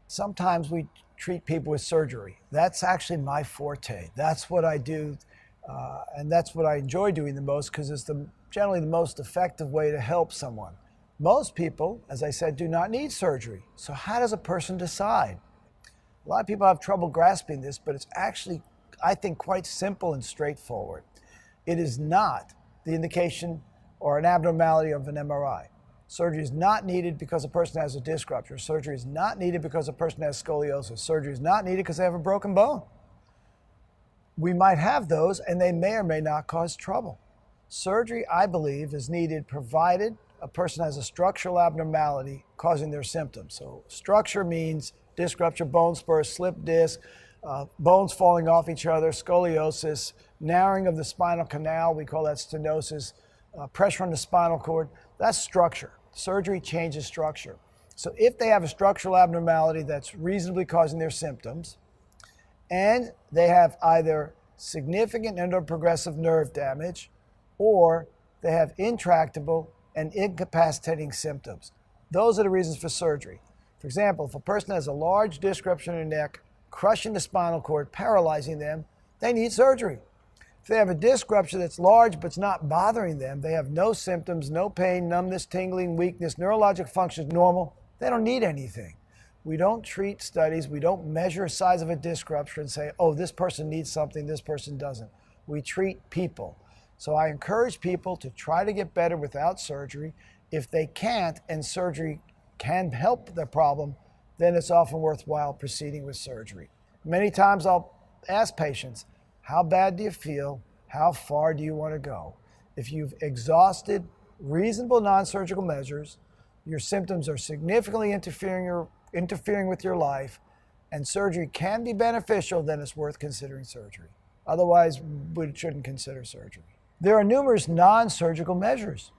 Sometimes we treat people with surgery. That's actually my forte. That's what I do, and that's what I enjoy doing the most because it's generally the most effective way to help someone. Most people, as I said, do not need surgery. So how does a person decide? A lot of people have trouble grasping this, but it's actually, I think, quite simple and straightforward. It is not the indication or an abnormality of an MRI. Surgery is not needed because a person has a disc rupture. Surgery is not needed because a person has scoliosis. Surgery is not needed because they have a broken bone. We might have those, and they may or may not cause trouble. Surgery, I believe, is needed provided a person has a structural abnormality causing their symptoms. So structure means disc rupture, bone spur, slip disc, bones falling off each other, scoliosis, narrowing of the spinal canal, we call that stenosis, pressure on the spinal cord. That's structure. Surgery changes structure. So if they have a structural abnormality that's reasonably causing their symptoms, and they have either significant and/or progressive nerve damage, or they have intractable and incapacitating symptoms, those are the reasons for surgery. For example, if a person has a large disc rupture in their neck, crushing the spinal cord, paralyzing them, they need surgery. If they have a disc rupture that's large but it's not bothering them, they have no symptoms, no pain, numbness, tingling, weakness, neurologic function is normal, they don't need anything. We don't treat studies, we don't measure the size of a disc rupture and say, oh, this person needs something, this person doesn't. We treat people. So I encourage people to try to get better without surgery. If they can't and surgery can help their problem, then it's often worthwhile proceeding with surgery. Many times I'll ask patients, how bad do you feel? How far do you want to go? If you've exhausted reasonable non-surgical measures, your symptoms are significantly interfering with your life, and surgery can be beneficial, then it's worth considering surgery. Otherwise, we shouldn't consider surgery. There are numerous non-surgical measures.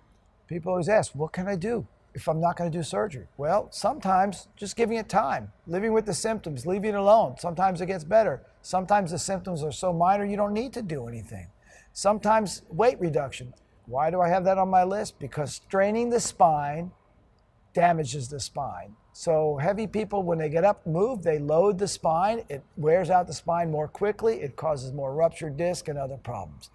People always ask, what can I do if I'm not going to do surgery? Well, sometimes just giving it time, living with the symptoms, leaving it alone. Sometimes it gets better. Sometimes the symptoms are so minor you don't need to do anything. Sometimes weight reduction. Why do I have that on my list? Because straining the spine damages the spine. So heavy people, when they get up and move, they load the spine. It wears out the spine more quickly. It causes more ruptured disc and other problems.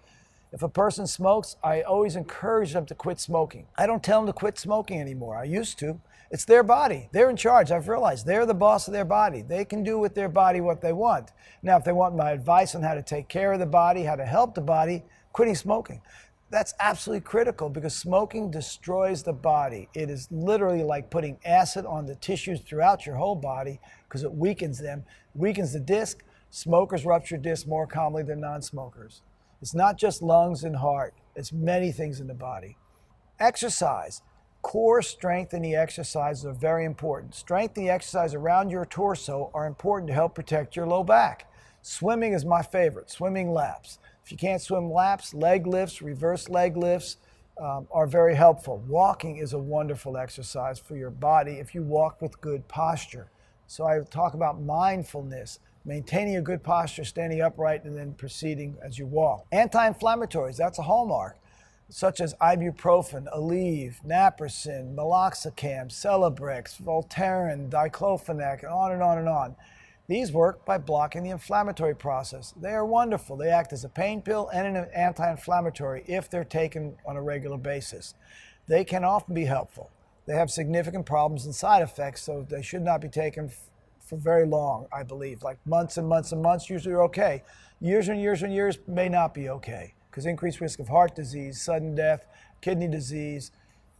If a person smokes, I always encourage them to quit smoking. I don't tell them to quit smoking anymore. I used to. It's their body. They're in charge. I've realized they're the boss of their body. They can do with their body what they want. Now, if they want my advice on how to take care of the body, how to help the body, quitting smoking. That's absolutely critical because smoking destroys the body. It is literally like putting acid on the tissues throughout your whole body because it weakens them, weakens the disc. Smokers rupture discs more commonly than non-smokers. It's not just lungs and heart. It's many things in the body. Exercise. Core strength in the exercises are very important. Strength in the exercise around your torso are important to help protect your low back. Swimming is my favorite, swimming laps. If you can't swim laps, leg lifts, reverse leg lifts are very helpful. Walking is a wonderful exercise for your body if you walk with good posture. So I talk about mindfulness, maintaining a good posture, standing upright, and then proceeding as you walk. Anti-inflammatories, that's a hallmark, such as ibuprofen, Aleve, naproxen, meloxicam, Celebrex, Voltaren, diclofenac, and on and on and on. These work by blocking the inflammatory process. They are wonderful. They act as a pain pill and an anti-inflammatory if they're taken on a regular basis. They can often be helpful. They have significant problems and side effects, so they should not be taken for very long, I believe. Like months and months and months, usually are okay. Years and years and years may not be okay because increased risk of heart disease, sudden death, kidney disease,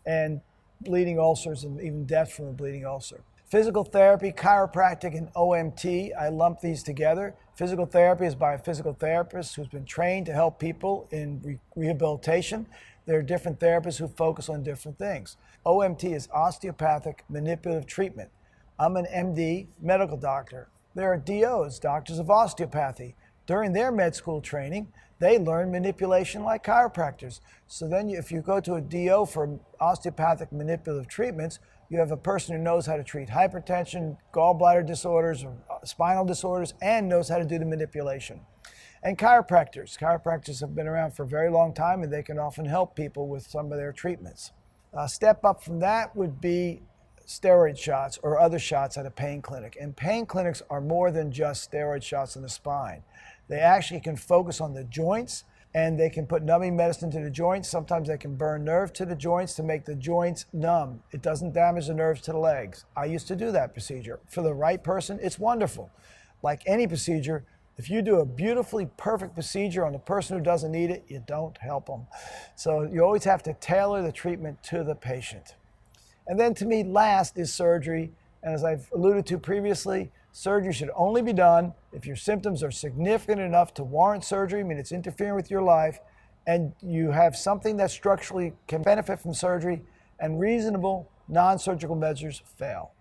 and bleeding ulcers, and even death from a bleeding ulcer. Physical therapy, chiropractic, and OMT, I lump these together. Physical therapy is by a physical therapist who's been trained to help people in rehabilitation. There are different therapists who focus on different things. OMT is osteopathic manipulative treatment. I'm an MD, medical doctor. There are DOs, doctors of osteopathy. During their med school training, they learn manipulation like chiropractors. So then if you go to a DO for osteopathic manipulative treatments, you have a person who knows how to treat hypertension, gallbladder disorders, or spinal disorders, and knows how to do the manipulation. And chiropractors. Chiropractors have been around for a very long time, and they can often help people with some of their treatments. A step up from that would be steroid shots or other shots at a pain clinic. And pain clinics are more than just steroid shots in the spine. They actually can focus on the joints, and they can put numbing medicine to the joints. Sometimes they can burn nerve to the joints to make the joints numb. It doesn't damage the nerves to the legs. I used to do that procedure. For the right person, it's wonderful. Like any procedure, if you do a beautifully perfect procedure on a person who doesn't need it, you don't help them. So you always have to tailor the treatment to the patient. And then to me, last is surgery. And as I've alluded to previously, surgery should only be done if your symptoms are significant enough to warrant surgery, I mean it's interfering with your life, and you have something that structurally can benefit from surgery, and reasonable non-surgical measures fail.